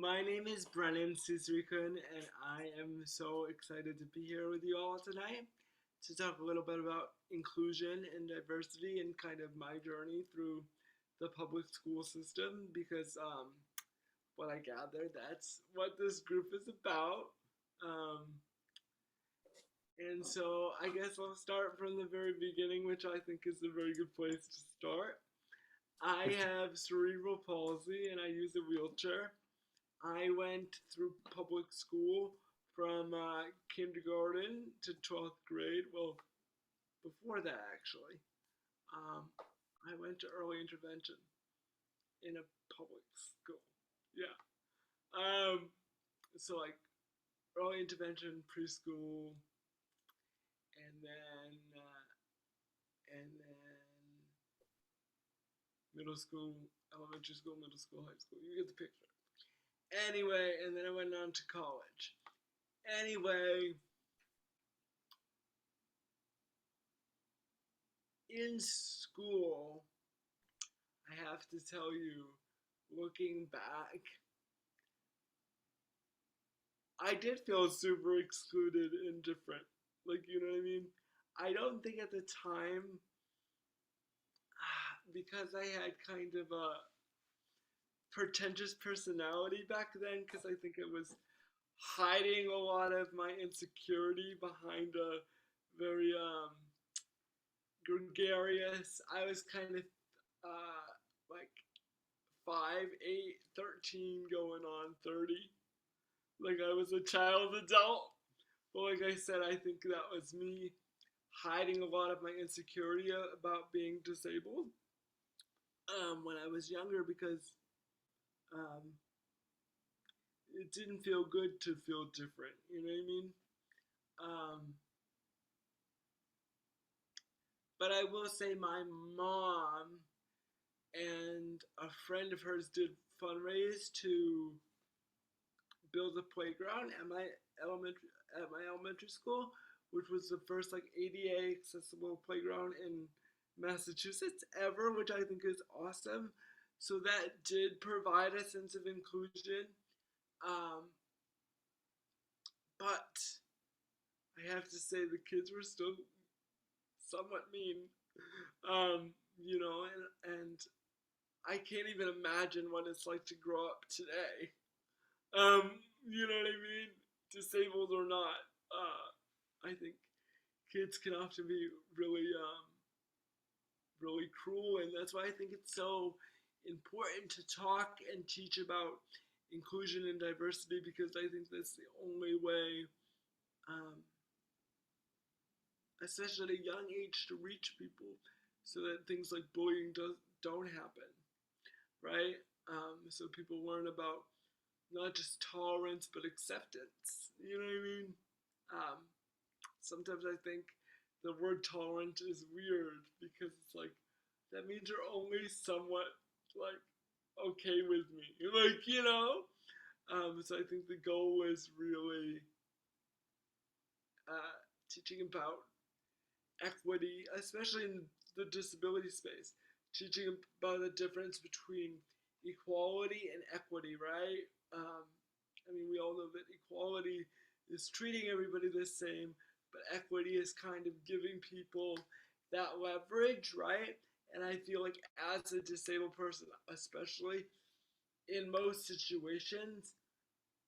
My name is Brennan Srisirikul, and I am so excited to be here with you all tonight to talk a little bit about inclusion and diversity and kind of my journey through the public school system because what I gather, that's what this group is about. Um, and so I guess I'll start from the very beginning, which I think is a very good place to start. I have cerebral palsy and I use a wheelchair. I went through public school from kindergarten to 12th grade. Well, before that, actually. Um, I went to early intervention in a public school. Yeah. Um, so, like, early intervention, preschool, and then middle school, elementary school, middle school, high school. You get the picture. Anyway, and then I went on to college. Anyway, in school, I have to tell you, looking back, I did feel super excluded and different. Like, you know what I mean? I don't think at the time, because I had kind of a pretentious personality back then, because I think it was hiding a lot of my insecurity behind a very gregarious. I was kind of like 5, 8, 13, going on 30. Like I was a child adult. But like I said, I think that was me hiding a lot of my insecurity about being disabled when I was younger because um, it didn't feel good to feel different. You know what I mean? Um, but I will say my mom and a friend of hers did fundraise to build a playground at my elementary school, which was the first like ADA accessible playground in Massachusetts ever, which I think is awesome. So that did provide a sense of inclusion. Um, but I have to say the kids were still somewhat mean. And I can't even imagine what it's like to grow up today. You know what I mean? Disabled or not, I think kids can often be really cruel, and that's why I think it's so important to talk and teach about inclusion and diversity because I think that's the only way, um, especially at a young age, to reach people so that things like bullying don't happen, right? So people learn about not just tolerance but acceptance. You know what I mean? Um, Sometimes I think the word tolerant is weird because it's like that means you're only somewhat like okay with me, like you know. So I think the goal was really teaching about equity, especially in the disability space, teaching about the difference between equality and equity, right? I mean, we all know that equality is treating everybody the same, but equity is kind of giving people that leverage, right? And I feel like as a disabled person, especially in most situations,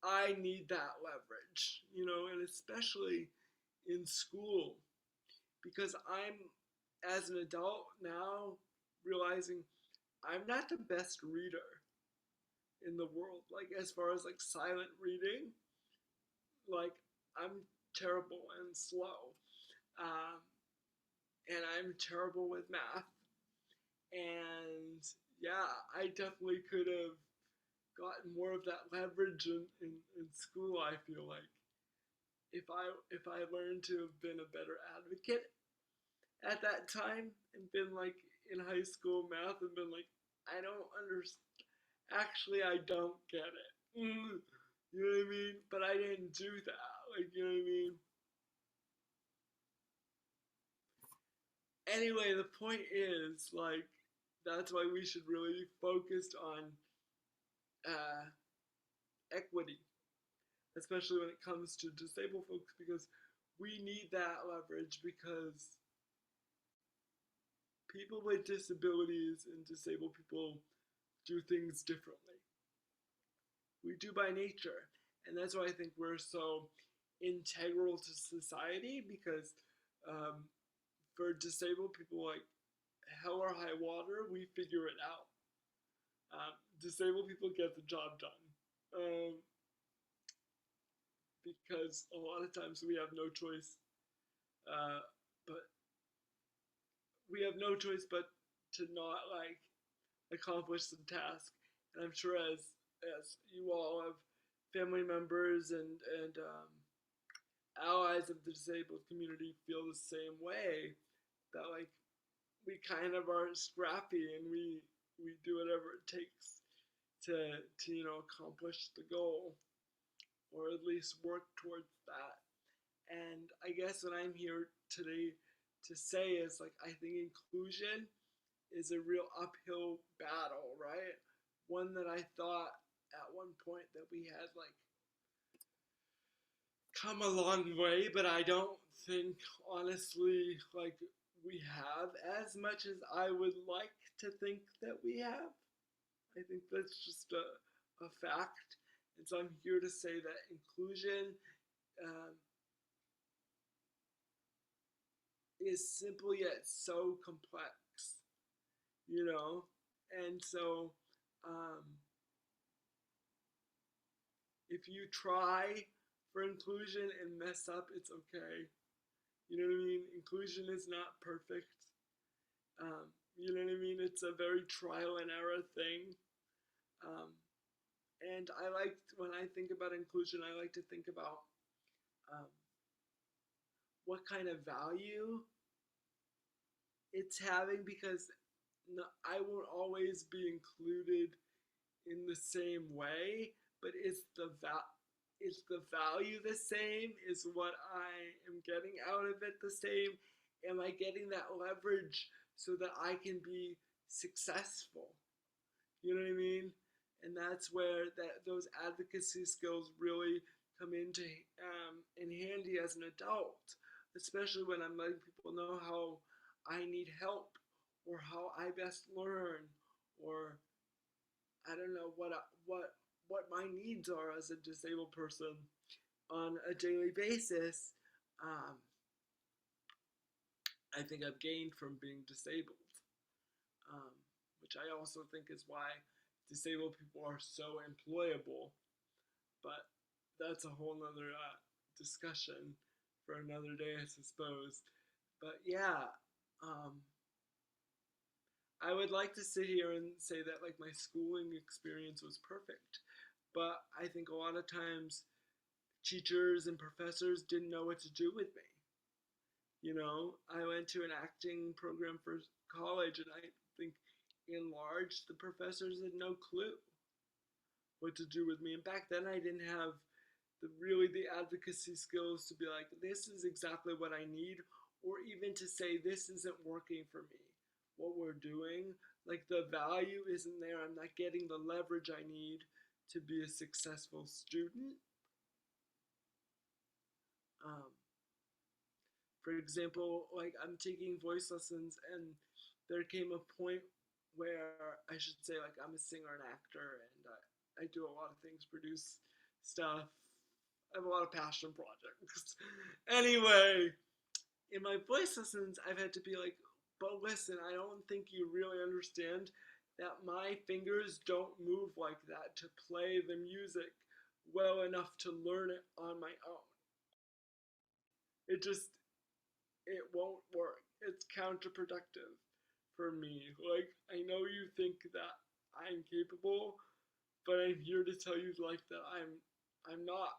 I need that leverage, you know, and especially in school because as an adult now, realizing I'm not the best reader in the world. Like, as far as like silent reading, like, I'm terrible and slow. Um, and I'm terrible with math. And yeah, I definitely could have gotten more of that leverage in school, I feel like. If I learned to have been a better advocate at that time and been like in high school math and been like, I don't understand. Actually, I don't get it. You know what I mean? But I didn't do that. Like, you know what I mean? Anyway, the point is, like, that's why we should really focus on uh, equity, especially when it comes to disabled folks, because we need that leverage because people with disabilities and disabled people do things differently. We do by nature. And that's why I think we're so integral to society because for disabled people, like hell or high water, we figure it out. Disabled people get the job done. Because a lot of times we have no choice, but we have no choice but to not like accomplish the task. And I'm sure as you all have family members and allies of the disabled community feel the same way, that like we kind of are scrappy and we do whatever it takes to accomplish the goal, or at least work towards that. And I guess what I'm here today to say is like I think inclusion is a real uphill battle, right? One that I thought at one point that we had like come a long way, but I don't think honestly like we have as much as I would like to think that we have. I think that's just a fact. And so I'm here to say that inclusion is simple yet so complex, you know? And so if you try for inclusion and mess up, it's okay. You know what I mean? Inclusion is not perfect. You know what I mean? It's a very trial and error thing. And I like, when I think about inclusion, I like to think about what kind of value it's having, because I won't always be included in the same way, but is the value the same? Is what I am getting out of it the same? Am I getting that leverage so that I can be successful? You know what I mean? And that's where those advocacy skills really come into in handy as an adult, especially when I'm letting people know how I need help, or how I best learn, or I don't know what my needs are as a disabled person on a daily basis. I think I've gained from being disabled, which I also think is why disabled people are so employable. But that's a whole nother discussion for another day, I suppose. But yeah, I would like to sit here and say that like my schooling experience was perfect, but I think a lot of times teachers and professors didn't know what to do with me. You know, I went to an acting program for college, and I think in large the professors had no clue what to do with me. And back then I didn't have the advocacy skills to be like, this is exactly what I need, or even to say this isn't working for me. What we're doing, like the value isn't there. I'm not getting the leverage I need to be a successful student. For example, like I'm taking voice lessons, and there came a point where I should say like I'm a singer and actor, and I do a lot of things, produce stuff. I have a lot of passion projects. Anyway, in my voice lessons, I've had to be like, but listen, I don't think you really understand that my fingers don't move like that to play the music well enough to learn it on my own. It won't work. It's counterproductive for me. Like, I know you think that I'm capable, but I'm here to tell you like that I'm not.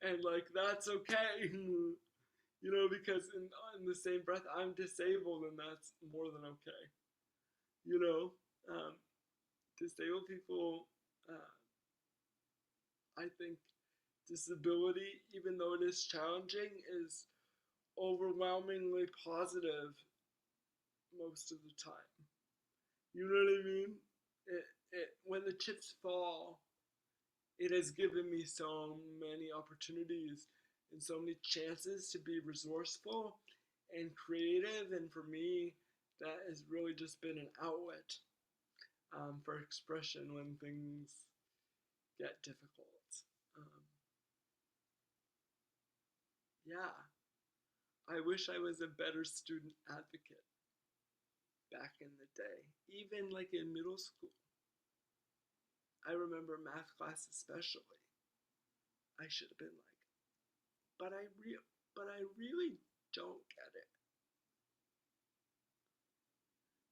And like that's okay. You know, because in the same breath, I'm disabled, and that's more than okay. You know, disabled people, I think disability, even though it is challenging, is overwhelmingly positive most of the time. You know what I mean? When the chips fall, it has given me so many opportunities and so many chances to be resourceful and creative. And for me, that has really just been an outlet for expression when things get difficult. Um, yeah, I wish I was a better student advocate back in the day, even like in middle school. I remember math class especially. I should have been like, but I really don't get it.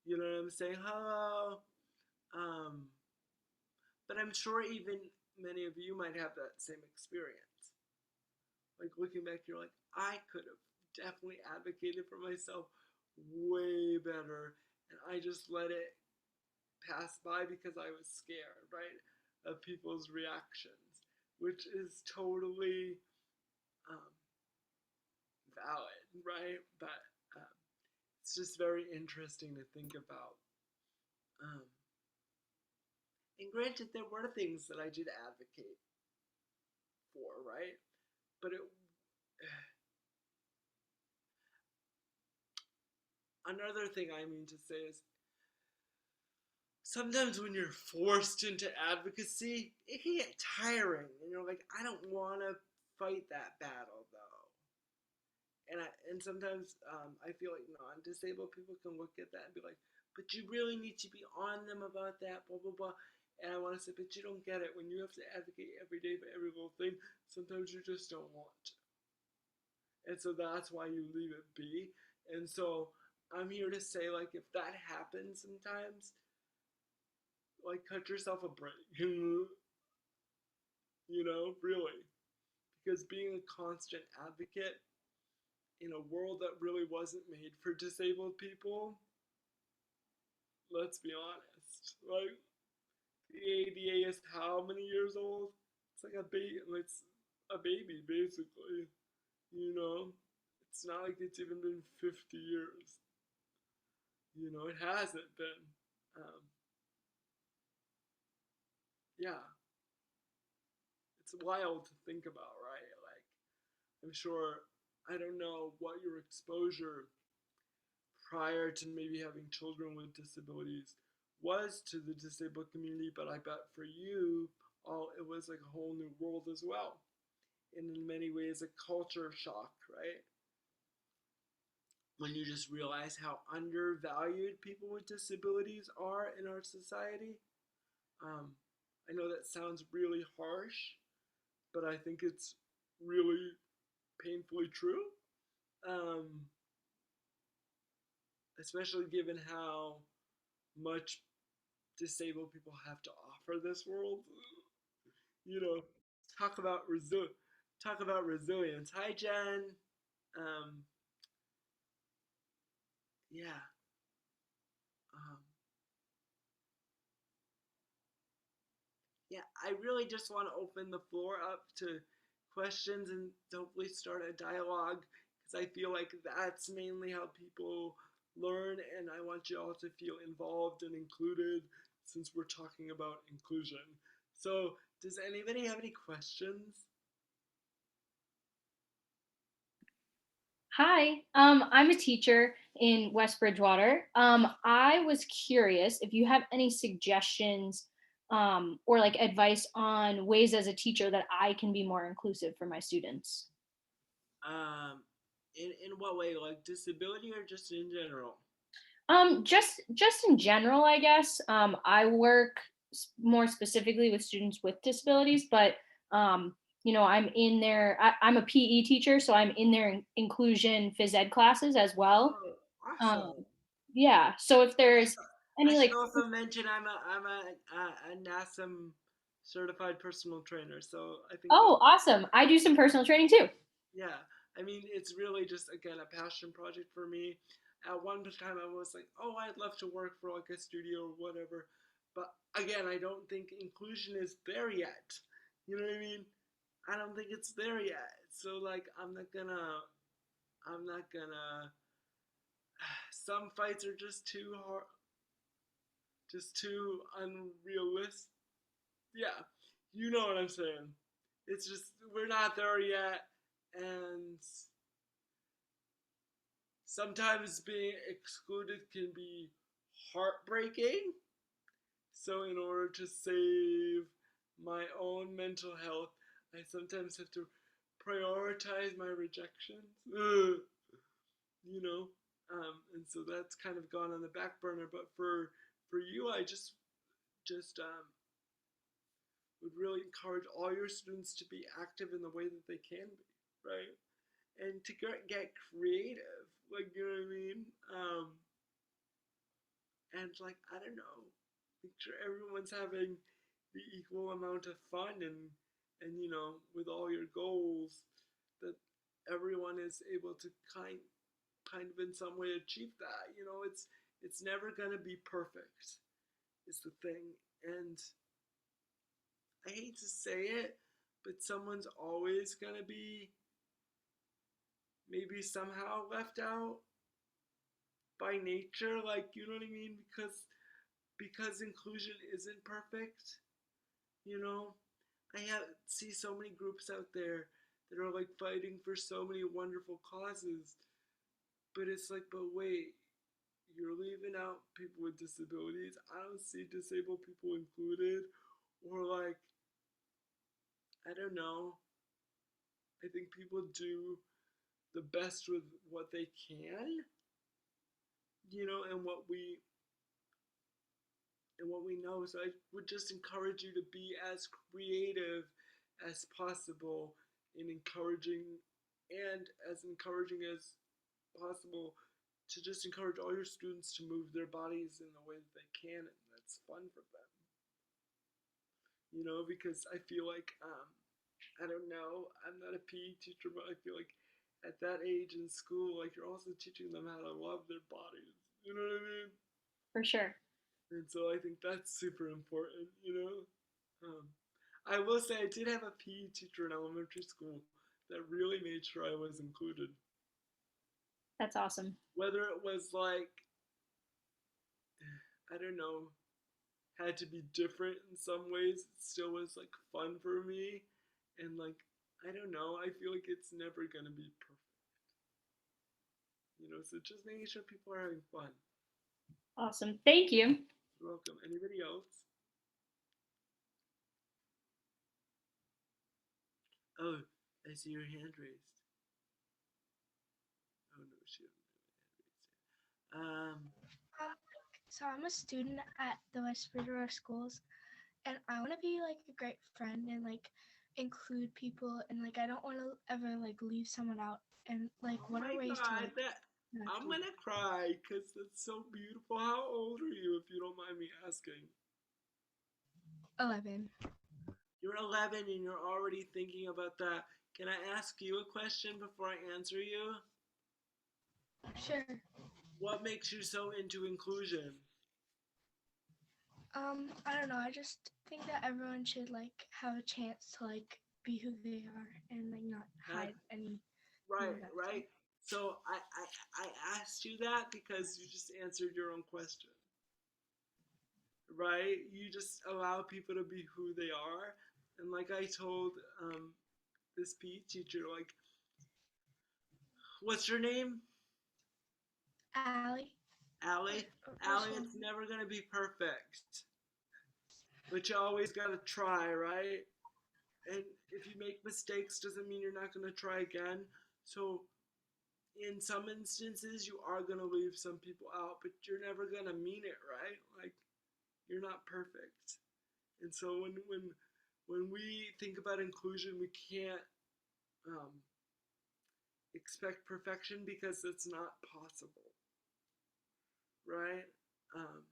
You know what I'm saying? Hello. Um, but I'm sure even many of you might have that same experience. Like looking back, you're like, I could have definitely advocated for myself way better, and I just let it pass by because I was scared, right, of people's reactions, which is totally um, valid, right? But um, it's just very interesting to think about. Um, and granted, there were things that I did advocate for, right? But it another thing I mean to say is sometimes when you're forced into advocacy, it can get tiring, and you're like, I don't want to fight that battle though. And sometimes I feel like non-disabled people can look at that and be like, but you really need to be on them about that, blah blah blah. And I want to say, but you don't get it. When you have to advocate every day for every little thing, sometimes you just don't want to. And so that's why you leave it be. And so I'm here to say, like, if that happens sometimes, like, cut yourself a break. Really. Because being a constant advocate in a world that really wasn't made for disabled people, let's be honest. Like, the ADA is how many years old? It's like a baby. It's a baby, basically. You know? It's not like it's even been 50 years. It hasn't been. Um, yeah, it's wild to think about, right? Like, I'm sure, I don't know what your exposure prior to maybe having children with disabilities was to the disabled community, but I bet for you, it was like a whole new world as well. And in many ways, a culture shock, right? When you just realize how undervalued people with disabilities are in our society. Um, I know that sounds really harsh, but I think it's really painfully true. Um, Especially given how much disabled people have to offer this world. You know, talk about talk about resilience. Hi, Jen. Um, yeah. Um, yeah. I really just want to open the floor up to questions and hopefully start a dialogue because I feel like that's mainly how people learn, and I want you all to feel involved and included since we're talking about inclusion. So, does anybody have any questions? Hi, I'm a teacher in West Bridgewater. I was curious if you have any suggestions or like advice on ways as a teacher that I can be more inclusive for my students. Um, in what way? Like disability or just in general? Just in general, I guess. I work more specifically with students with disabilities, but I'm in there. I'm a PE teacher, so I'm in their inclusion phys ed classes as well. Oh, Um, awesome. yeah. So if I there's should, I any should like, also mention I'm a NASM certified personal trainer, so I think those. oh, awesome. I do some personal training too. Yeah, I mean it's really just again a passion project for me. At one time I was like, oh, I'd love to work for like a studio or whatever, but again I don't think inclusion is there yet. You know what I mean? I don't think it's there yet. So like I'm not gonna some fights are just too hard, just too unrealistic. Yeah, You know what I'm saying? It's just we're not there yet, and sometimes being excluded can be heartbreaking. So, in order to save my own mental health, I sometimes have to prioritize my rejections. Ugh, you know, and so that's kind of gone on the back burner. But for you, I just would really encourage all your students to be active in the way that they can be, right? And to get creative, like you know what I mean. And like I don't know, make sure everyone's having the equal amount of fun and with all your goals that everyone is able to kind of in some way achieve that. It's never gonna be perfect is the thing. And I hate to say it, but someone's always gonna be maybe somehow left out by nature, like you know what I mean? Because inclusion isn't perfect, you know? See so many groups out there that are like fighting for so many wonderful causes, but it's like, but wait, you're leaving out people with disabilities. I don't see disabled people included, or like, I don't know. I think people do the best with what they can, and what we know. So I would just encourage you to be as creative as possible in encouraging as possible to just encourage all your students to move their bodies in the way that they can and that's fun for them. Because I feel like I don't know, I'm not a PE teacher, but I feel like at that age in school, like you're also teaching them how to love their bodies. You know what I mean? For sure. And so I think that's super important. I will say I did have a PE teacher in elementary school that really made sure I was included. That's awesome. Whether it was like, I don't know, had to be different in some ways, it still was like fun for me. And like, I don't know, I feel like it's never gonna be perfect. So just making sure people are having fun. Awesome. Thank you. You're welcome. Anybody else? Oh, I see your hand raised. Oh no, she doesn't have a hand raised. So I'm a student at the West Bridgewater schools, and I want to be like a great friend and like include people, and like I don't want to ever like leave someone out. And like, Oh what my are ways to god, like I'm gonna cry because that's so beautiful. How old are you, if you don't mind me asking? 11? You're 11 and you're already thinking about that. Can I ask you a question before I answer you? Sure. What makes you so into inclusion? I don't know. I just think that everyone should like have a chance to like be who they are and like not hide any. Right. So I asked you that because you just answered your own question. Right? You just allow people to be who they are. And like I told this PE teacher, like, what's your name? Allie. Allie? Allie, it's never going to be perfect. But you always got to try, right? And if you make mistakes, doesn't mean you're not going to try again. So in some instances, you are going to leave some people out, but you're never going to mean it, right? Like, you're not perfect. And so when we think about inclusion, we can't expect perfection because it's not possible, right? Um,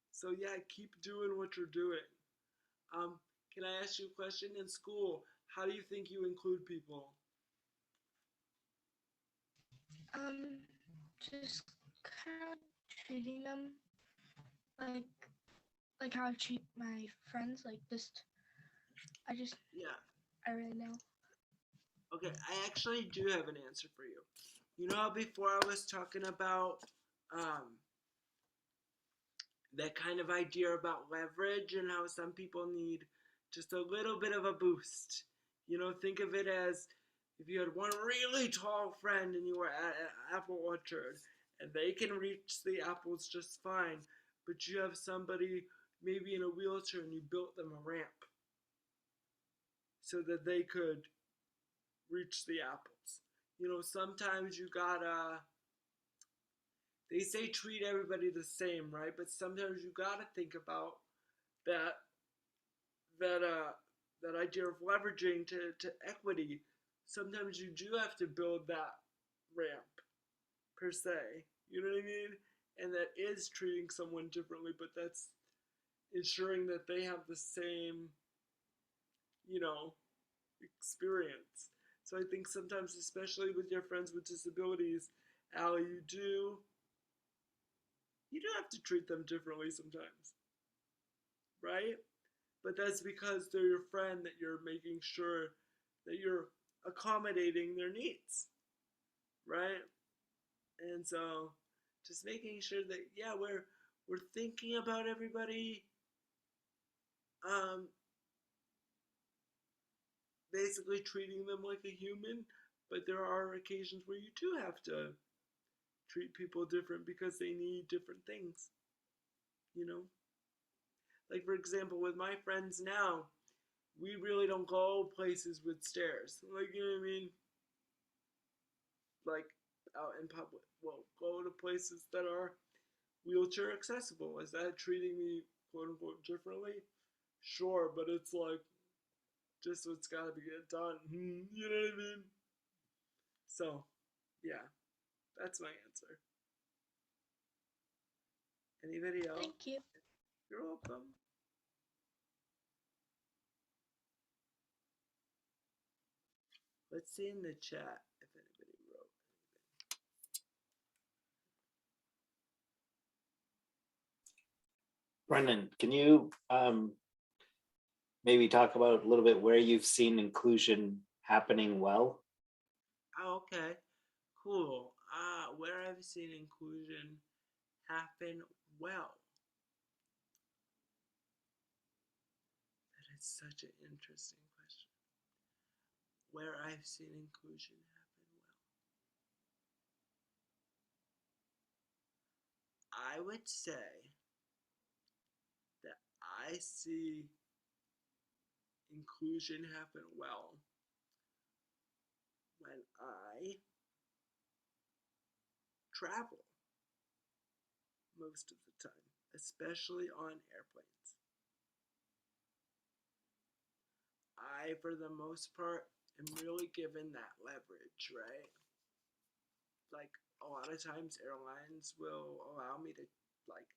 so yeah, keep doing what you're doing. Can I ask you a question? In school, how do you think you include people? Just kind of treating them like how I treat my friends. Like Yeah. I really know. Okay, I actually do have an answer for you. You know how before I was talking about that kind of idea about leverage and how some people need just a little bit of a boost. Think of it as if you had one really tall friend and you were at an apple orchard and they can reach the apples just fine, but you have somebody maybe in a wheelchair and you built them a ramp so that they could reach the apples. Sometimes you gotta, they say treat everybody the same, right? But sometimes you gotta think about that that that idea of leveraging to equity. Sometimes you do have to build that ramp per se. You know what I mean? And that is treating someone differently, but that's ensuring that they have the same, experience. So I think sometimes, especially with your friends with disabilities, Allie, you do have to treat them differently sometimes, right? But that's because they're your friend, that you're making sure that you're accommodating their needs, right? And so just making sure that, yeah, we're thinking about everybody, um basically treating them like a human, but there are occasions where you do have to treat people different because they need different things, you know? Like, for example, with my friends now, we really don't go places with stairs. Like, you know what I mean? Like, out in public. Well, go to places that are wheelchair accessible. Is that treating me, quote unquote, differently? Sure, but it's like, just what's gotta be get done. You know what I mean? So, yeah, that's my answer. Anybody else? Thank you. You're welcome. Let's see in the chat if anybody wrote. Brennan, can you maybe talk about a little bit where you've seen inclusion happening well? Oh, okay, cool. Where I've seen inclusion happen well. That is such an interesting question. Where I've seen inclusion happen well. I would say that I see inclusion happen well when I travel most of the time, especially on airplanes. I, for the most part, am really given that leverage, right? Like, a lot of times airlines will allow me to, like,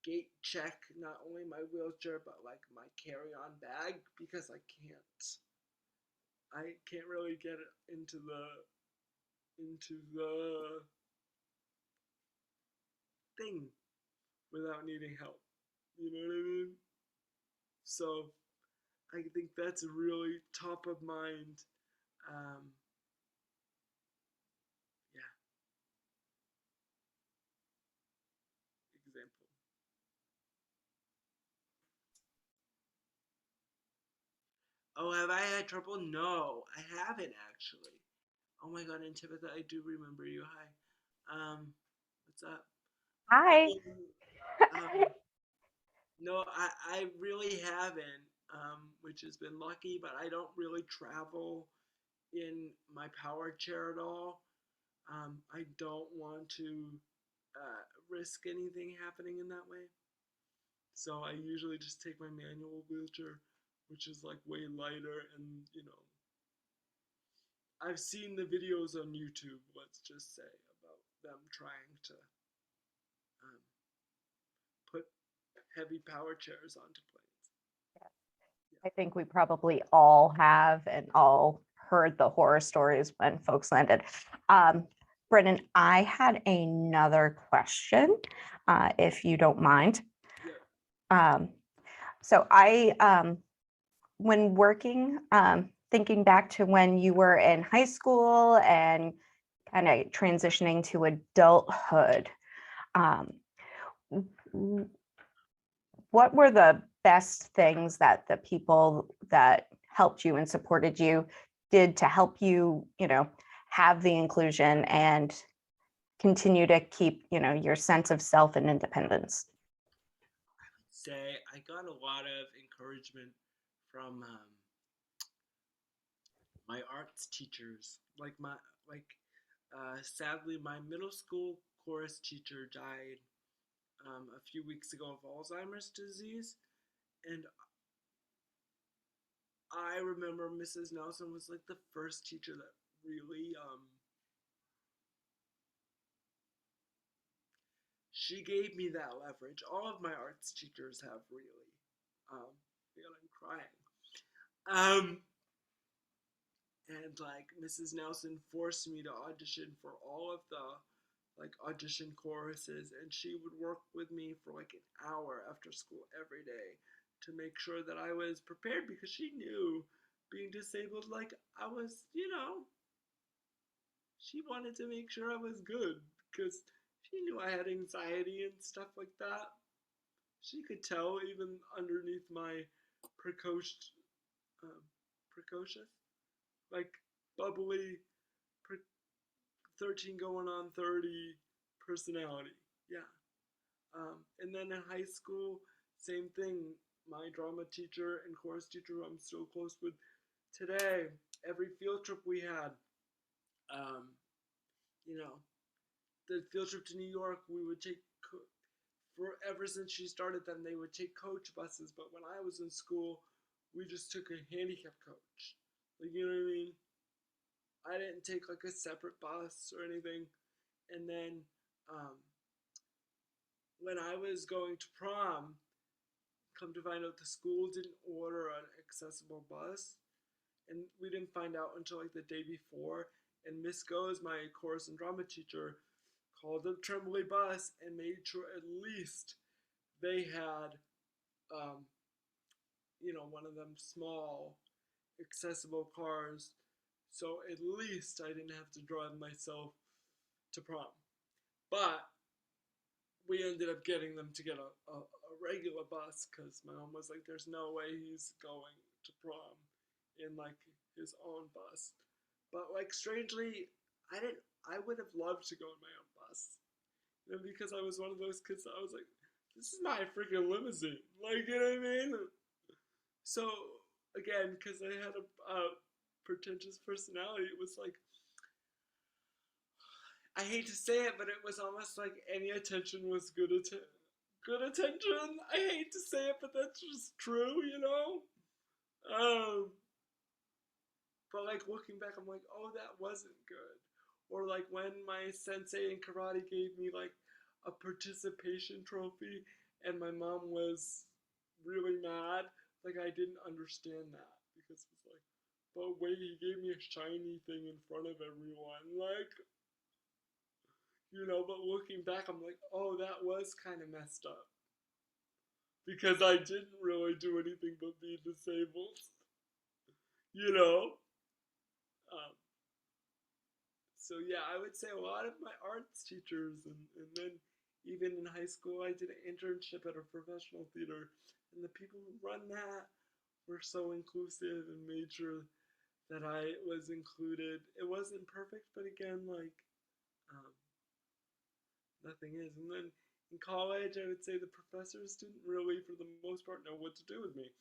gate check not only my wheelchair, but, like, my carry-on bag, because I can't really get it into the thing without needing help. You know what I mean? So I think that's really top of mind. Um, yeah, example. Oh, have I had trouble? No, I haven't actually. Oh my god, and Tabitha, I do remember you. Hi. What's up? Hi. Um, no, I really haven't, which has been lucky, but I don't really travel in my power chair at all. I don't want to risk anything happening in that way. So I usually just take my manual wheelchair, which is like way lighter, and I've seen the videos on YouTube, let's just say, about them trying to um, put heavy power chairs onto planes. I think we probably all have and all heard the horror stories when folks landed. Brennan, I had another question, if you don't mind. Yeah. So when working, thinking back to when you were in high school and kind of transitioning to adulthood, what were the best things that the people that helped you and supported you did to help you, have the inclusion and continue to keep, your sense of self and independence? Say I got a lot of encouragement from my arts teachers. Sadly, my middle school chorus teacher died a few weeks ago of Alzheimer's disease, and I remember Mrs. Nelson was like the first teacher that really she gave me that leverage. All of my arts teachers have really. Feel I'm crying. And like Mrs. Nelson forced me to audition for all of the like audition choruses, and she would work with me for like an hour after school every day to make sure that I was prepared, because she knew being disabled, like I was, she wanted to make sure I was good, because she knew I had anxiety and stuff like that. She could tell even underneath my precocious, precocious, like bubbly, 13 going on 30 personality. Yeah. And then in high school, same thing. My drama teacher and chorus teacher, who I'm still close with today, every field trip we had, um, you know, the field trip to New York, we would take, ever since she started them, they would take coach buses. But when I was in school, we just took a handicap coach. Like, you know what I mean? I didn't take like a separate bus or anything. And then when I was going to prom, come to find out the school didn't order an accessible bus. And we didn't find out until like the day before. And Miss Goes, my chorus and drama teacher, called the Tremblay bus and made sure at least they had, one of them small, accessible cars. So at least I didn't have to drive myself to prom. But we ended up getting them to get a regular bus, because my mom was like, there's no way he's going to prom in like his own bus. But like strangely, I would have loved to go in my own bus. Because I was one of those kids that I was like, this is my freaking limousine. Like, you know what I mean? So again, because I had a pretentious personality, it was like, I hate to say it, but it was almost like any attention was good attention. I hate to say it, but that's just true, But like looking back, I'm like, oh, that wasn't good. Or like when my sensei in karate gave me like a participation trophy, and my mom was really mad. Like I didn't understand that, because it's like, but wait, he gave me a shiny thing in front of everyone. Like, but looking back, I'm like, oh, that was kind of messed up. Because I didn't really do anything but be disabled. You know? Um, so yeah, I would say a lot of my arts teachers, and then even in high school, I did an internship at a professional theater, and the people who run that were so inclusive and made sure that I was included. It wasn't perfect, but again, like, um, nothing is. And then in college, I would say the professors didn't really, for the most part, know what to do with me.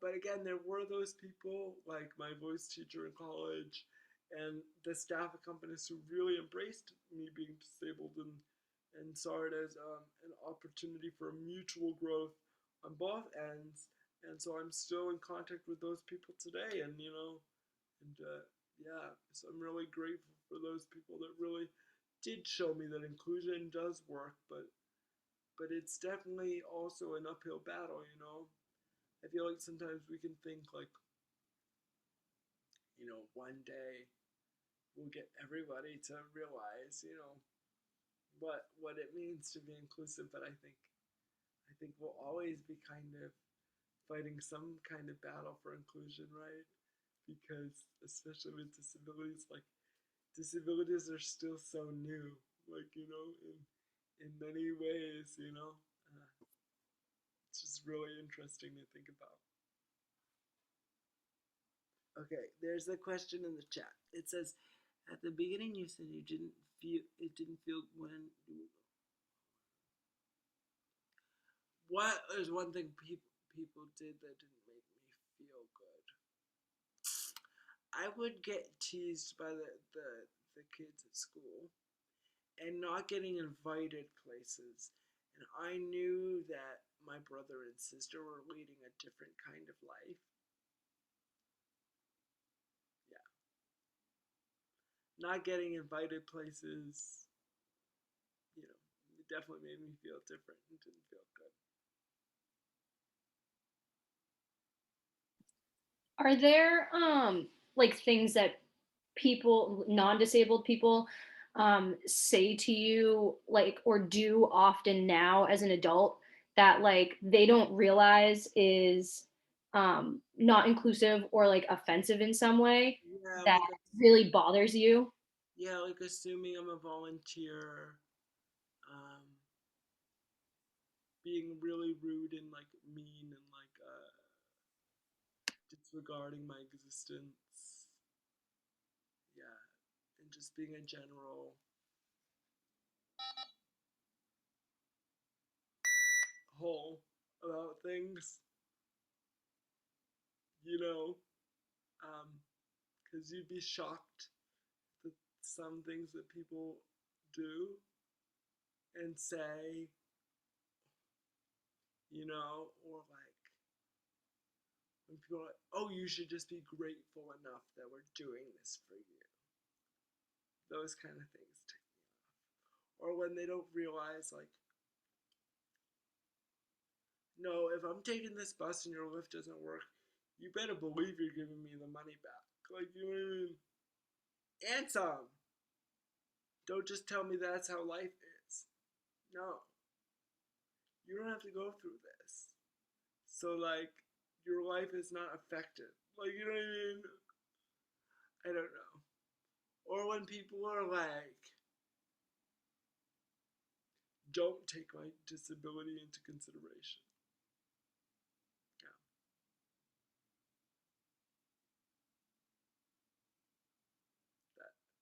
But again, there were those people, like my voice teacher in college, and the staff at companies, who really embraced me being disabled, and saw it as an opportunity for mutual growth on both ends. And so I'm still in contact with those people today, and yeah, so I'm really grateful for those people that really did show me that inclusion does work, but it's definitely also an uphill battle. I feel like sometimes we can think like, one day we'll get everybody to realize, what it means to be inclusive. But I think we'll always be kind of fighting some kind of battle for inclusion, right? Because especially with disabilities, like disabilities are still so new, like in many ways. It's just really interesting to think about. Okay, there's a question in the chat. It says, at the beginning you said it didn't feel when what is one thing people did that didn't make me feel good? I would get teased by the kids at school and not getting invited places. And I knew that my brother and sister were leading a different kind of life. Yeah. Not getting invited places, it definitely made me feel different and didn't feel good. Are there like things that people, non-disabled people, say to you, like, or do often now as an adult, that like they don't realize is not inclusive or like offensive in some way, Yeah, that really bothers you? yeah, like assuming I'm a volunteer, being really rude and like mean and like disregarding my existence. Yeah, and just being a general whole about things, you know, because you'd be shocked that some things that people do and say, or like when people are like, oh, you should just be grateful enough that we're doing this for you. Those kind of things tick me off. Or when they don't realize, like, no, if I'm taking this bus and your lift doesn't work, you better believe you're giving me the money back. Like, you know what I mean? And some. Don't just tell me that's how life is. No. You don't have to go through this. So, like, your life is not affected. Like, you know what I mean? I don't know. Or when people are like, don't take my disability into consideration. Yeah.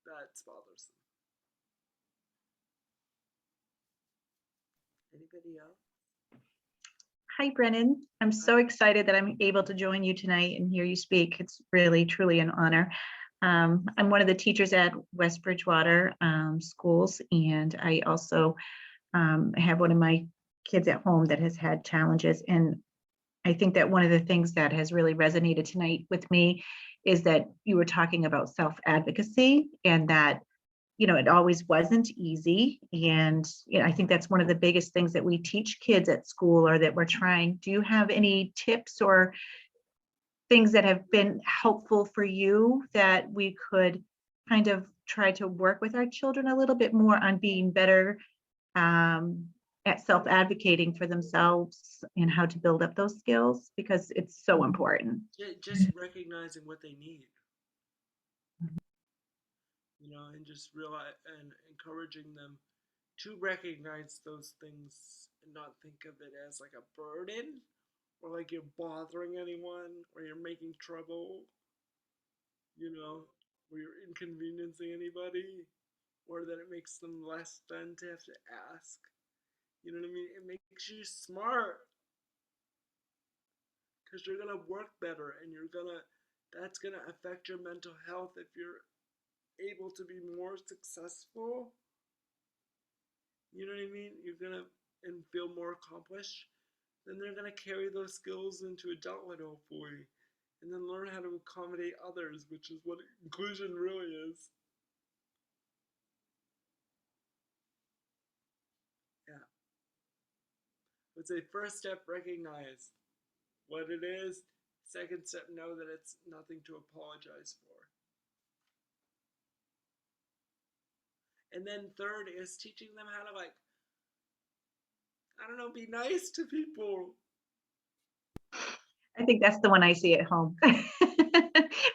That's bothersome. Anybody else? Hi, Brennan. I'm so excited that I'm able to join you tonight and hear you speak. It's really, truly an honor. I'm one of the teachers at West Bridgewater schools, and I also have one of my kids at home that has had challenges. And I think that one of the things that has really resonated tonight with me is that you were talking about self-advocacy, and that it always wasn't easy. And I think that's one of the biggest things that we teach kids at school, or that we're trying. Do you have any tips or things that have been helpful for you that we could kind of try to work with our children a little bit more on being better at self-advocating for themselves and how to build up those skills, because it's so important. Just recognizing what they need. And just realize and encouraging them to recognize those things and not think of it as like a burden, or like you're bothering anyone, or you're making trouble, or you're inconveniencing anybody, or that it makes them less than to have to ask. You know what I mean? It makes you smart, because you're gonna work better, and that's gonna affect your mental health if you're able to be more successful. You know what I mean? You're gonna and feel more accomplished. Then they're gonna carry those skills into adulthood, hopefully, and then learn how to accommodate others, which is what inclusion really is. Yeah. I would say first step, recognize what it is. Second step, know that it's nothing to apologize for. And then third is teaching them how to, like, I don't know, be nice to people. I think that's the one I see at home.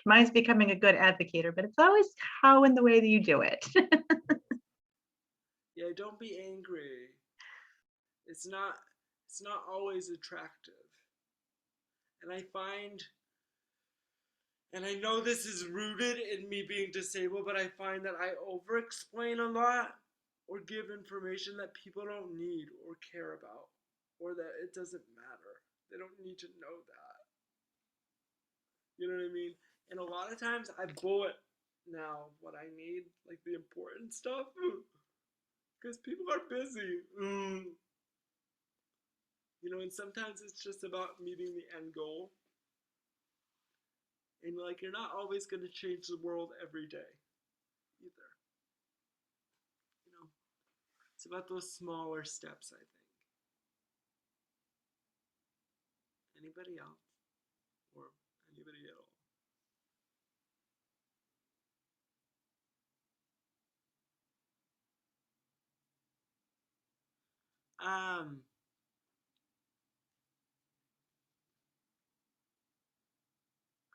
Mine's becoming a good advocator, but it's always how and the way that you do it. Yeah, don't be angry. It's not it's not always attractive. And I find, and I know this is rooted in me being disabled, but I find that I over explain a lot or give information that people don't need or care about, or that it doesn't matter. They don't need to know that. You know what I mean? And a lot of times I bullet now what I need, like the important stuff, because people are busy. You know, and sometimes it's just about meeting the end goal. And like, you're not always going to change the world every day either. You know, it's about those smaller steps, I think. Anybody else? Or anybody at all?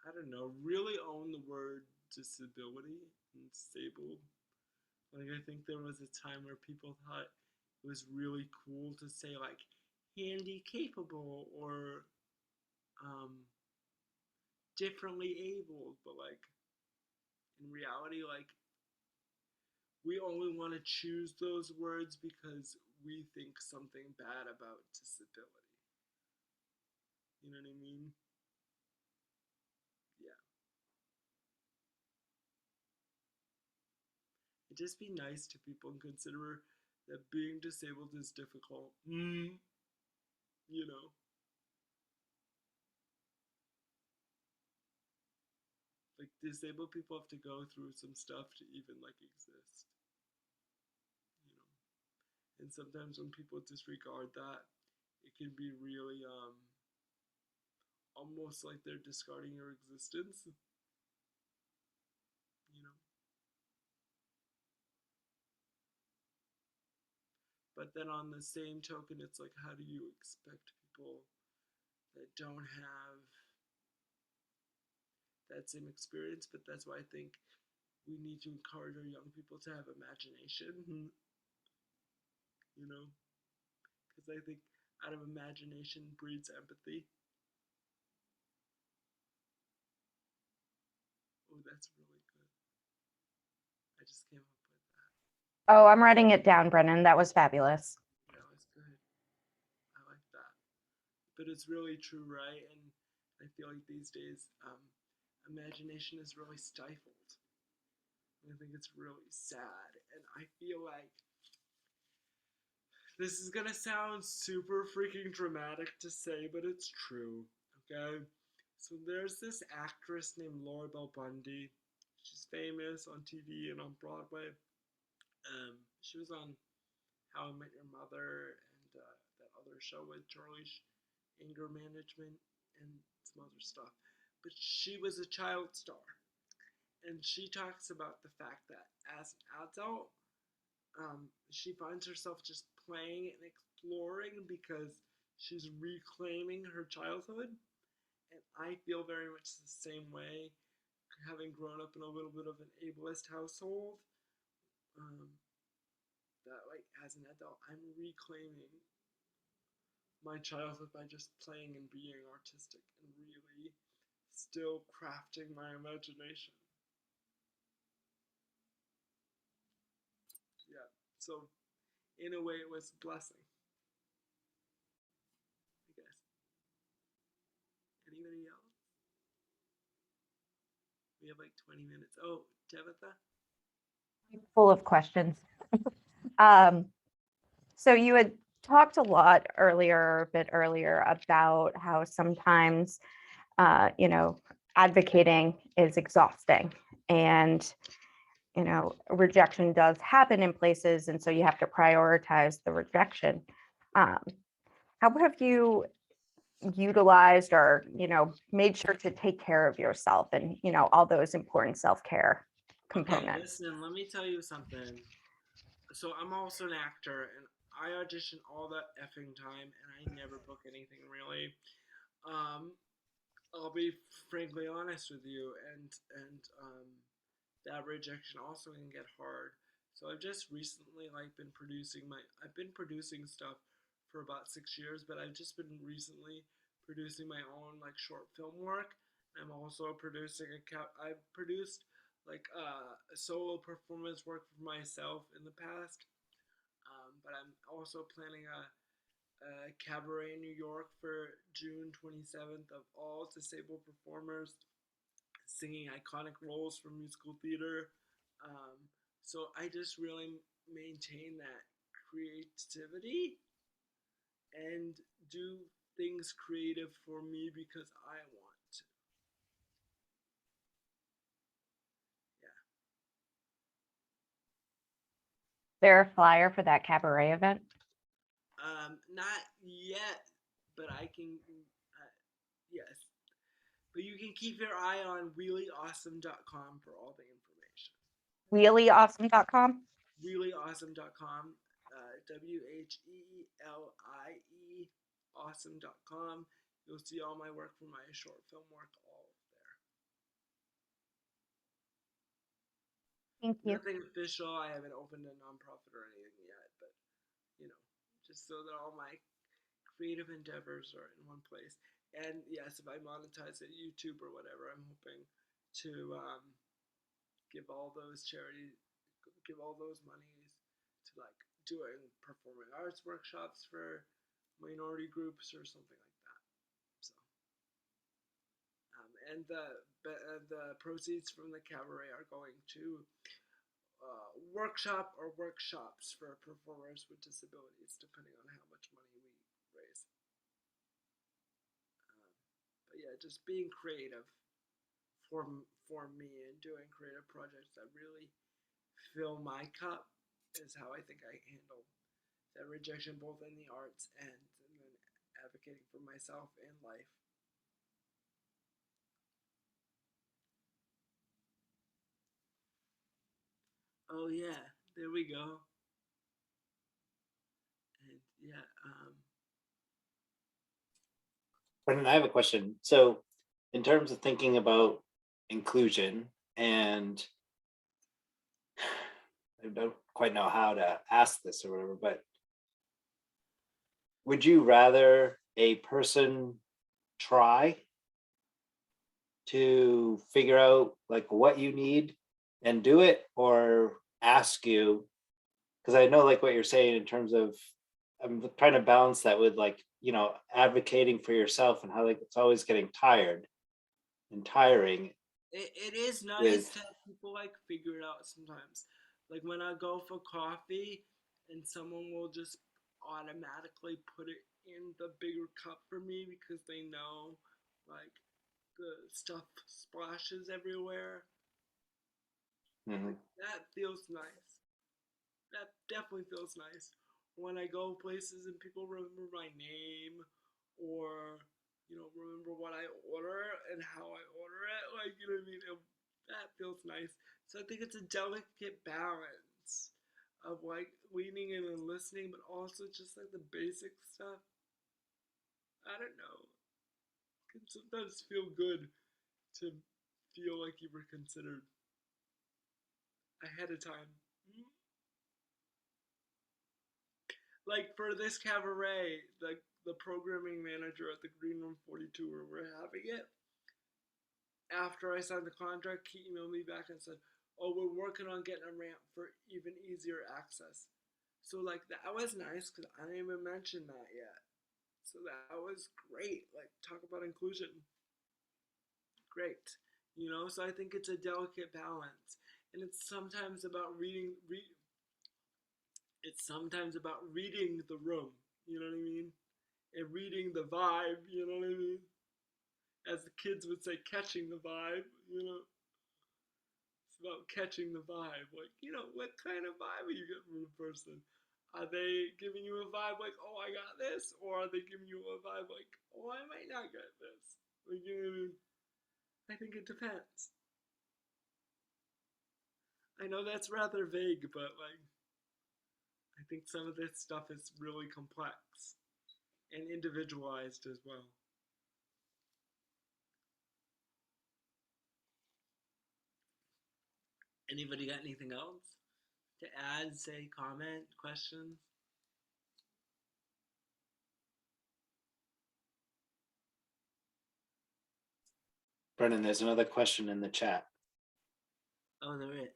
I don't know, really own the word disability and disabled. Like, I think there was a time where people thought it was really cool to say, like, handy capable or differently abled, but, like, in reality, like, we only want to choose those words because we think something bad about disability. You know what I mean? Yeah. Just be nice to people and consider that being disabled is difficult. You know. Like, disabled people have to go through some stuff to even, like, exist. You know. And sometimes when people disregard that, it can be really, almost like they're discarding your existence. You know. But then on the same token, it's like, how do you expect people that don't have that same experience? But that's why I think we need to encourage our young people to have imagination. You know, because I think out of imagination breeds empathy. Oh, that's really good. I just came up with that. Oh, I'm writing it down, Brennan. That was fabulous. That was good. I like that. But it's really true, right? And I feel like these days, imagination is really stifled. And I think it's really sad. And I feel like this is gonna sound super freaking dramatic to say, but it's true. Okay? So there's this actress named Laura Bell Bundy. She's famous on TV and on Broadway. She was on How I Met Your Mother and that other show with Anger Management and some other stuff. But she was a child star. And she talks about the fact that as an adult, she finds herself just playing and exploring because she's reclaiming her childhood. And I feel very much the same way, having grown up in a little bit of an ableist household. That, like, as an adult, I'm reclaiming my childhood by just playing and being artistic and really still crafting my imagination. Yeah, so in a way, it was a blessing, I guess. Anybody else? We have like 20 minutes. Oh, Tabitha? Full of questions. So you had talked a lot earlier, a bit earlier, about how sometimes, advocating is exhausting, and rejection does happen in places, and so you have to prioritize the rejection. How have you utilized or made sure to take care of yourself and all those important self-care components? Okay, listen, let me tell you something. So I'm also an actor, and I audition all the effing time, and I never book anything really. I'll be frankly honest with you, and that rejection also can get hard. So I've just recently, like, I've been producing stuff for about 6 years, but I've just been recently producing my own like short film work. I'm also producing I've produced like a solo performance work for myself in the past, but I'm also planning a cabaret in New York for June 27th of all disabled performers singing iconic roles from musical theater. Um, so I just really maintain that creativity and do things creative for me because I want to. Yeah. There a flyer for that cabaret event? Not yet, but I can. Yes, but you can keep your eye on reallyawesome.com for all the information. Reallyawesome.com? Reallyawesome.com, WHEELIE awesome.com. You'll see all my work for my short film work all there. Thank you. Nothing official. I haven't opened a nonprofit or anything yet, but just so that all my creative endeavors are in one place. And yes, if I monetize at YouTube or whatever, I'm hoping to give all those monies to like doing performing arts workshops for minority groups or something like that. So, and the proceeds from the cabaret are going to workshop or workshops for performers with disabilities, depending on how much money we raise. But yeah, just being creative for me and doing creative projects that really fill my cup is how I think I handle that rejection, both in the arts and then advocating for myself in life. Oh yeah, there we go. And yeah, Brennan, I have a question. So, in terms of thinking about inclusion, and I don't quite know how to ask this or whatever, but would you rather a person try to figure out like what you need and do it, or ask you? Because I know like what you're saying in terms of, I'm trying to balance that with like, advocating for yourself and how like it's always getting tired and tiring it is nice with, to have people like figure it out sometimes. Like when I go for coffee and someone will just automatically put it in the bigger cup for me because they know like the stuff splashes everywhere. Mhm. That feels nice. That definitely feels nice. When I go places and people remember my name or remember what I order and how I order it, like what I mean. That feels nice. So I think it's a delicate balance of like leaning in and listening, but also just like the basic stuff. I don't know. It can sometimes feel good to feel like you were considered ahead of time. Like for this cabaret, the programming manager at the Green Room 42 where we're having it, after I signed the contract, he emailed me back and said, "Oh, we're working on getting a ramp for even easier access." So like that was nice because I didn't even mention that yet. So that was great. Like talk about inclusion. Great. So I think it's a delicate balance. And it's sometimes about it's sometimes about reading the room, you know what I mean? And reading the vibe, you know what I mean? As the kids would say, catching the vibe. It's about catching the vibe. Like, what kind of vibe are you getting from the person? Are they giving you a vibe like, oh, I got this? Or are they giving you a vibe like, oh, I might not get this? Like, you know what I mean? I think it depends. I know that's rather vague, but like, I think some of this stuff is really complex and individualized as well. Anybody got anything else to add, say, comment, questions? Brennan, there's another question in the chat. Oh, there is.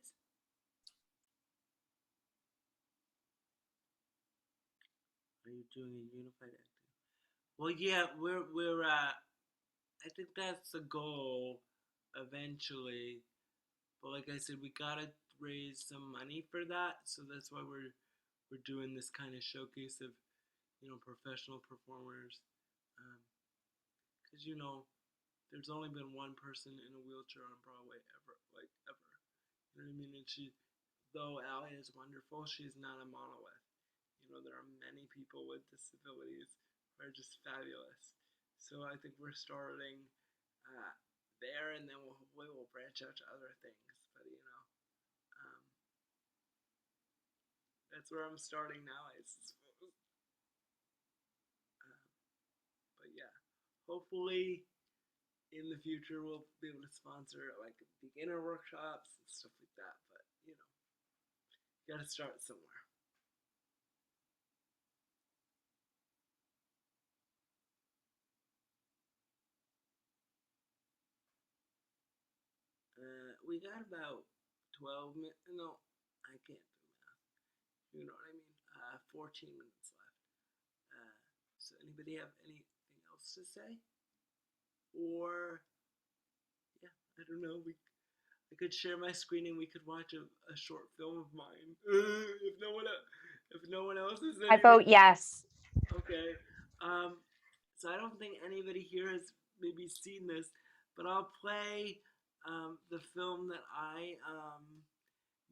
Are you doing a unified acting? Well, yeah, we're I think that's the goal eventually. But like I said, we gotta raise some money for that, so that's why we're doing this kind of showcase of professional performers. Because there's only been one person in a wheelchair on Broadway ever, like ever. You know what I mean? And though Allie is wonderful, she's not a monolith. There are many people with disabilities who are just fabulous. So I think we're starting there, and then we'll branch out to other things. But that's where I'm starting now, I suppose. But yeah, hopefully in the future we'll be able to sponsor like beginner workshops and stuff like that. But you gotta start somewhere. We got about 12 minutes. No, I can't do math. You know what I mean? 14 minutes left. So anybody have anything else to say? Or yeah, I don't know. I could share my screen and we could watch a short film of mine. If no one else is. I vote yes. Okay. So I don't think anybody here has maybe seen this, but I'll play the film that I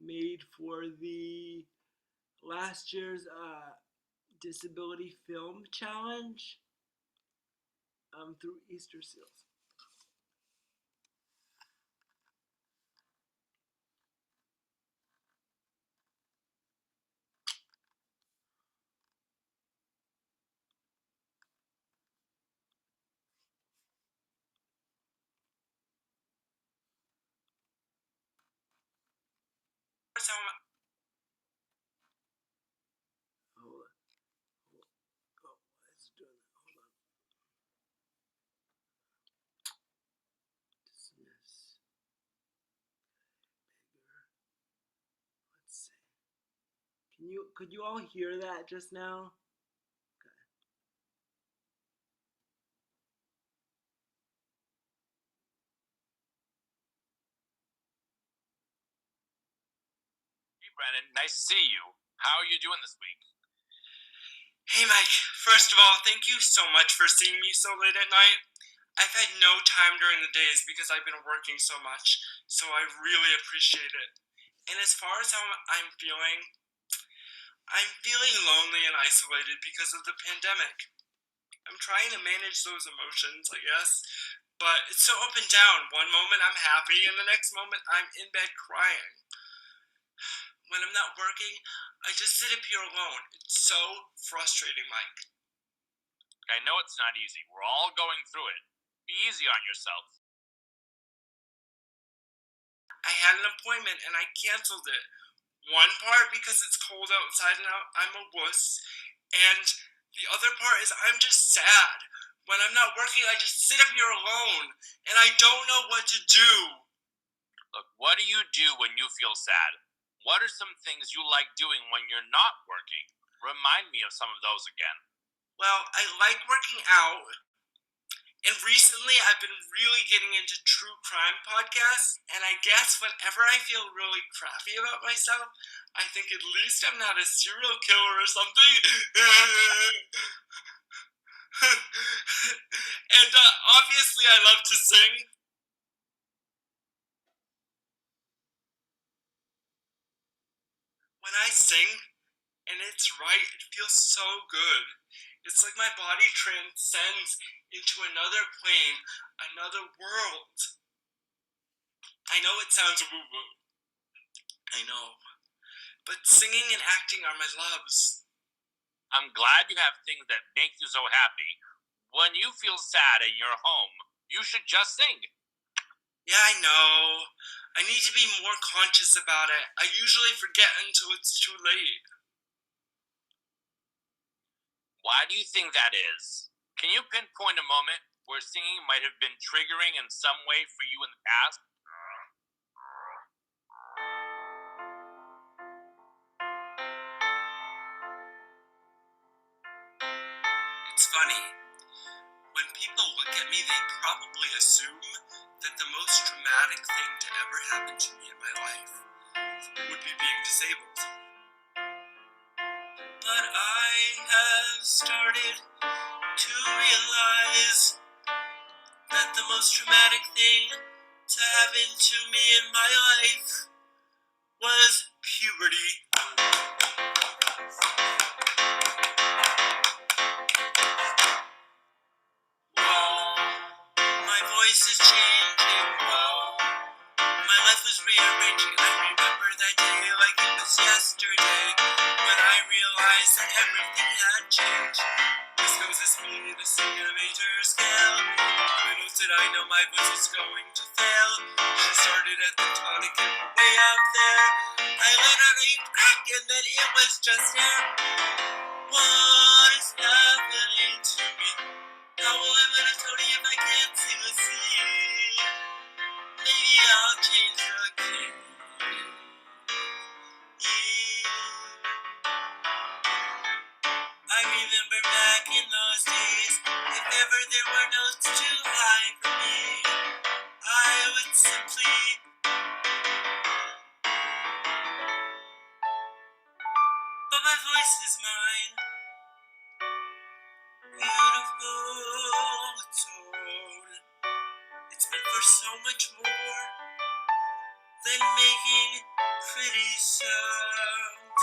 made for the last year's Disability Film Challenge through Easter Seals. Hold on. Oh, why is it doing that? Hold on. Dismiss. Bigger. Let's see. Could you all hear that just now? Okay. Hey Brennan, nice to see you. How are you doing this week? Hey Mike, first of all, thank you so much for seeing me so late at night. I've had no time during the days because I've been working so much, so I really appreciate it. And as far as how I'm feeling lonely and isolated because of the pandemic. I'm trying to manage those emotions, I guess, but it's so up and down. One moment I'm happy, and the next moment I'm in bed crying. When I'm not working, I just sit up here alone. It's so frustrating, Mike. I know it's not easy. We're all going through it. Be easy on yourself. I had an appointment and I canceled it. One part because it's cold outside and I'm a wuss, and the other part is I'm just sad. When I'm not working, I just sit up here alone, and I don't know what to do. Look, what do you do when you feel sad? What are some things you like doing when you're not working? Remind me of some of those again. Well, I like working out, and recently I've been really getting into true crime podcasts, and I guess whenever I feel really crappy about myself, I think at least I'm not a serial killer or something. And obviously I love to sing. When I sing, and it's right, it feels so good. It's like my body transcends into another plane, another world. I know it sounds woo-woo. I know. But singing and acting are my loves. I'm glad you have things that make you so happy. When you feel sad in your home, you should just sing. Yeah, I know. I need to be more conscious about it. I usually forget until it's too late. Why do you think that is? Can you pinpoint a moment? where singing might have been triggering in some way for you in the past? It's funny. When people look at me, they probably assume that the most traumatic thing to ever happen to me in my life would be being disabled. But I have started to realize that the most traumatic thing to happen to me in my life was puberty. Whoa, my voice is changing, whoa. My life was rearranging. I remember that day like it was yesterday, when I realized that everything had changed. This goes as me to C a major scale. Little did I know my voice was going to fail. She started at the tonic and way up there. I let out a crack and then it was just air. What is happening to me? How will I let a Tony if I can't sing a C? Maybe I'll change the key. I remember back in those days, if ever there were notes too high for me, I would simply but my voice is mine. Beautiful tone. It's meant for so much more than making pretty sounds.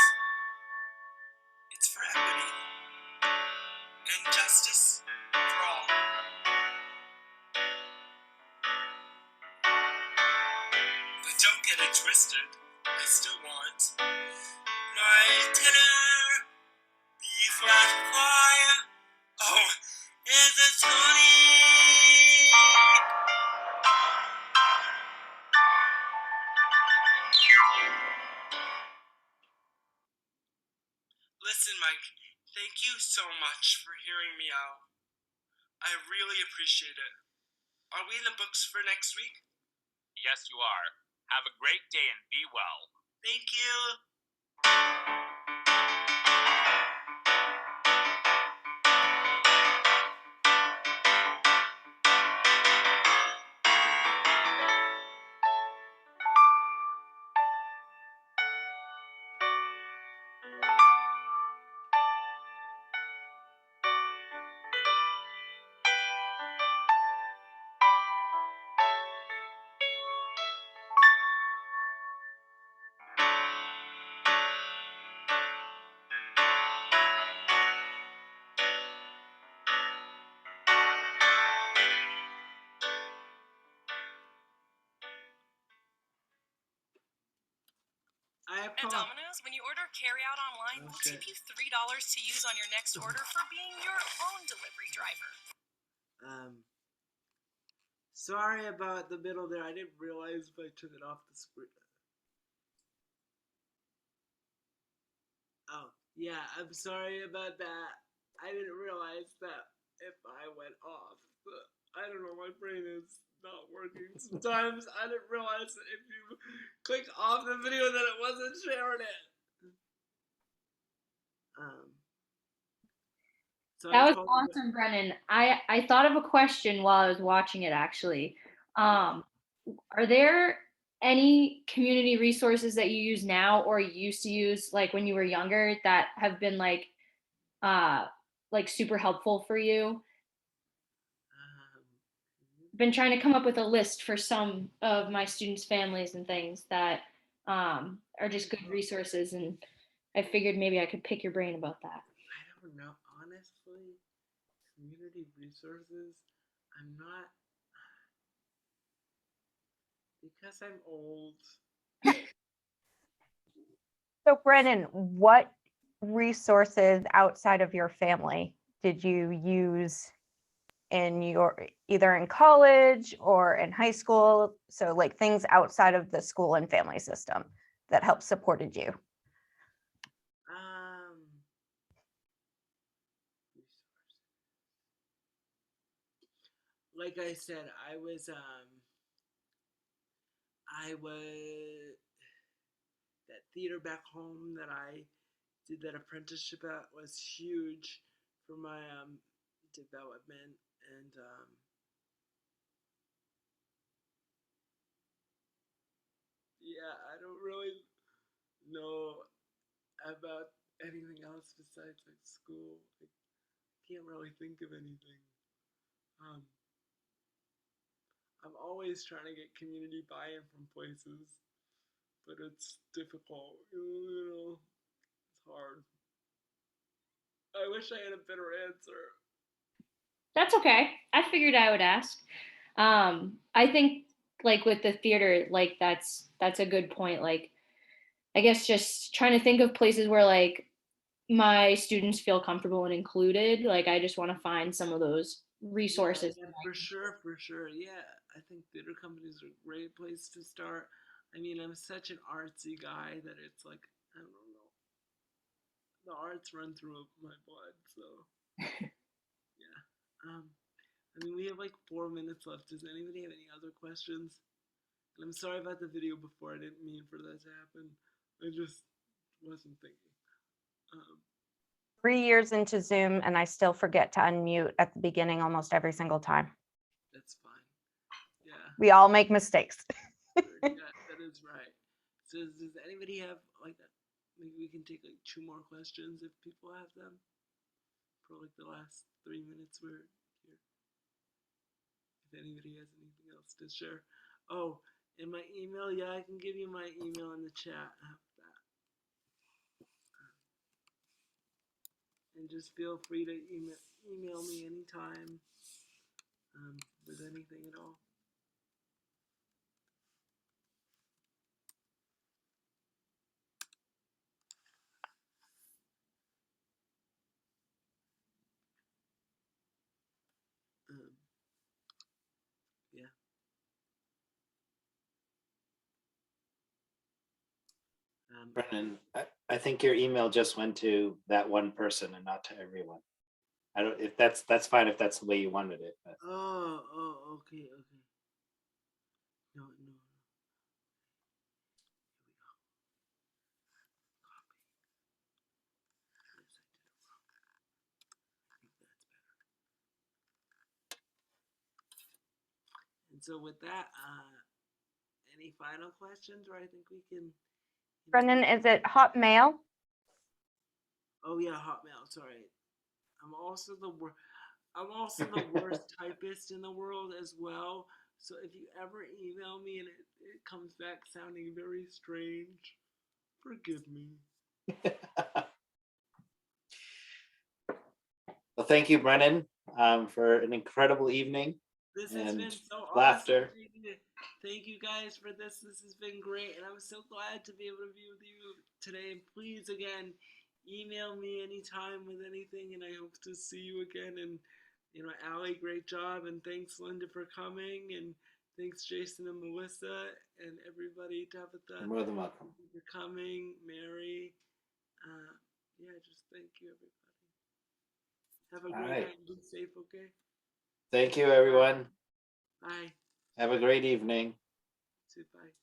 It's for equity and justice for all. But don't get it twisted, I still want my tenor, B flat choir, oh, and the Tony. Listen, Mike, thank you so much for hearing me out. I really appreciate it. Are we in the books for next week? Yes, you are. Have a great day and be well. Thank you. I At Domino's, when you order carryout online, we'll tip you $3 to use on your next order for being your own delivery driver. Sorry about the middle there. I didn't realize if I took it off the screen. Oh, yeah, I'm sorry about that. I didn't realize that if I went off. But I don't know, my brain is not working sometimes. I didn't realize that if you click off the video that it wasn't sharing it. So That was awesome, Brennan. I thought of a question while I was watching it actually. Are there any community resources that you use now or you used to use like when you were younger that have been like super helpful for you? Been trying to come up with a list for some of my students' families and things that are just good resources, and I figured maybe I could pick your brain about that. I don't know, honestly, community resources, I'm not, because I'm old. So Brennan, what resources outside of your family did you use in your, either in college or in high school? So like things outside of the school and family system that helped supported you. like I said, I was that theater back home that I did that apprenticeship at was huge for my development, and yeah, I don't really know about anything else besides like school. I can't really think of anything. Um, I'm always trying to get community buy-in from places, but it's difficult. You know, it's hard. I wish I had a better answer. That's okay. I figured I would ask. I think like with the theater, like that's a good point. Like I guess just trying to think of places where like my students feel comfortable and included. Like I just want to find some of those resources. Yeah, for sure, for sure. Yeah, I think theater companies are a great place to start. I mean, I'm such an artsy guy that it's like, I don't know, the arts run through my blood. So, yeah. I mean, we have like 4 minutes left. Does anybody have any other questions? And I'm sorry about the video before. I didn't mean for that to happen. I just wasn't thinking. Um, 3 years into Zoom and I still forget to unmute at the beginning almost every single time. that's fine. Yeah. We all make mistakes. Yeah, that is right. So does anybody have like that? Maybe we can take like 2 more questions if people have them for like the last 3 minutes we're here. If anybody has anything else to share. Oh, and my email, yeah, I can give you my email in the chat. How about that? And just feel free to email me anytime with anything at all. Yeah. Brennan, I think your email just went to that one person and not to everyone. I don't, if that's fine if that's the way you wanted it. But. Oh, okay. No. Here we go. Copy. Yes, I did it wrong. I think that's better. And so with that, any final questions, or I think we can. Brendan, is it Hotmail? Oh yeah, Hotmail. Sorry, I'm also the worst. I'm also the worst typist in the world as well. So if you ever email me and it comes back sounding very strange, forgive me. Well, thank you, Brennan, for an incredible evening. This has been so laughter. awesome. Thank you guys for this. This has been great, and I'm so glad to be able to be with you today. And please, again, email me anytime with anything, and I hope to see you again. And Allie, great job, and thanks, Linda, for coming, and thanks, Jason and Melissa, and everybody, Tabitha, You're more than welcome. for coming, Mary. Yeah, just thank you, everybody. Have a great night. Be safe, okay? Thank you, everyone. Bye. Have a great evening. Bye.